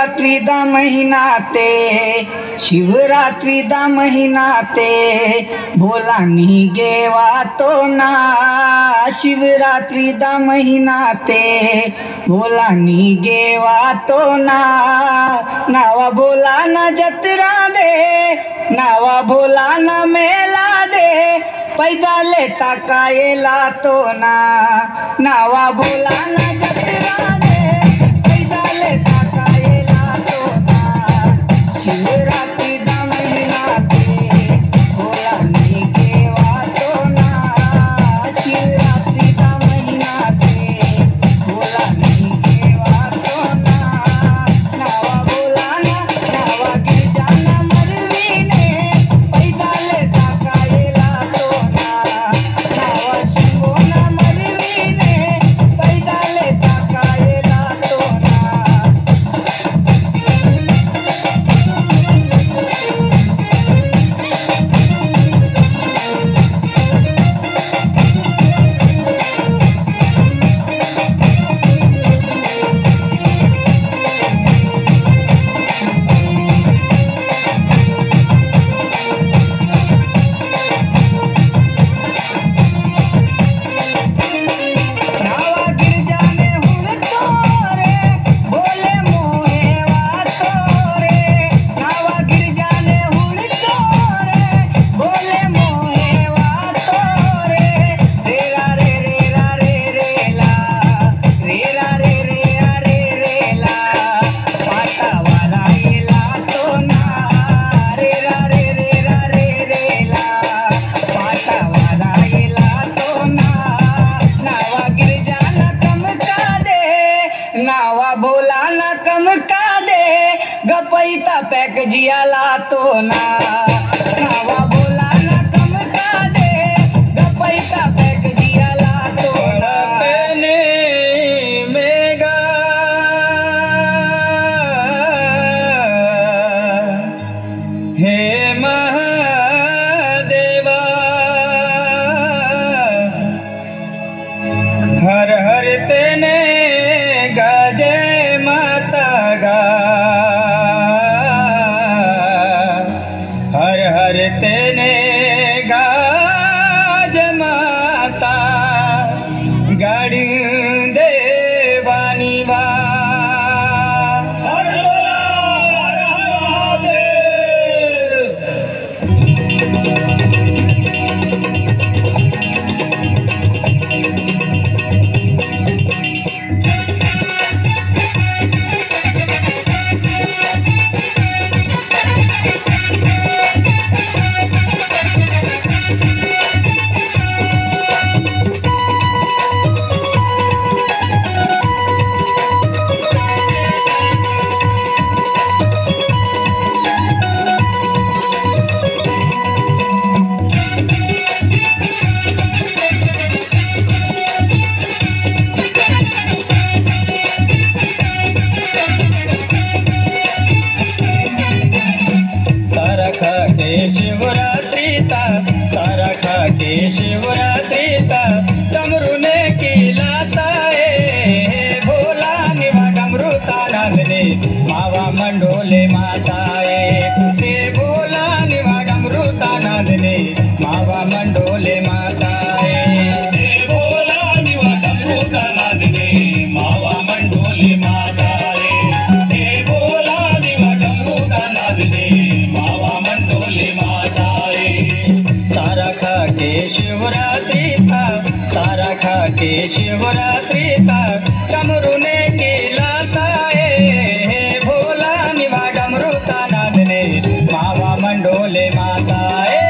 शिवरात्रि दा महीना ते शिवरात्रि दा महीना ते भोला नी गेवा तो ना शिवरात्रि दा महीना ते भोला नी गेवा तो ना नावा भोला ना जतरा दे नावा भोला ना मेला दे पैदा लेता कायला तो ना नावा भोला ना जतरा दे पैदा लेता कायला तो ना शिवरात्रि दा महीना ते भोला नी गेवा तो ना शिवरात्रि दा महीना ते भोला नी गेवा तो ना नावा भोला ना नावा गिरजा ना मरवी ने पैदा लेता कायला तो ना नावा शिवो ना मरवी ने पैदा लेता कायला तो ना नावा गिरजा ने हुण तोरे बोले मोहे वातोरे नावा गिरजा ने हुण तोरे बोले मोहे वातोरे रेरा रे रेरा रे रेला रेरा रे रेरा रे रेला पाटा वारायला तो ना रेरा रे रेरा रे रेला पाटा वारायला तो ना नावा गिरजा ना कम का दे नावा भोला ना कम का दे गपैता पैक जियाला तो ना नावा भोला ना कम का दे गपैता पैक जियाला तो ना पेने मेगा हे महादेवा हर हर तेने गाजे माता गा हर हर तेने गाज माता गाड़ी देवानी वा हर सारा खा के शिवरात्रि ता सारा खा के शिवरात्रि ता डमरू ने किलाता है भोला निवा डमरू तानंद ने मावा मंडोले माताए ते भोला निवा डमरू तानंद ने मावा मंडोले माताए ते भोला निवा डमरू तानंद ने मावा मंडोले माताए ते भोला निवा डमरू तानंद ने मावा मंडोले माताए सारा खा के शिवरात्रि था सारा खा के शिवरात्रि था डमरू ने किलाता है भोला निवा डमरू तानंद ने मावा मंडोले माताए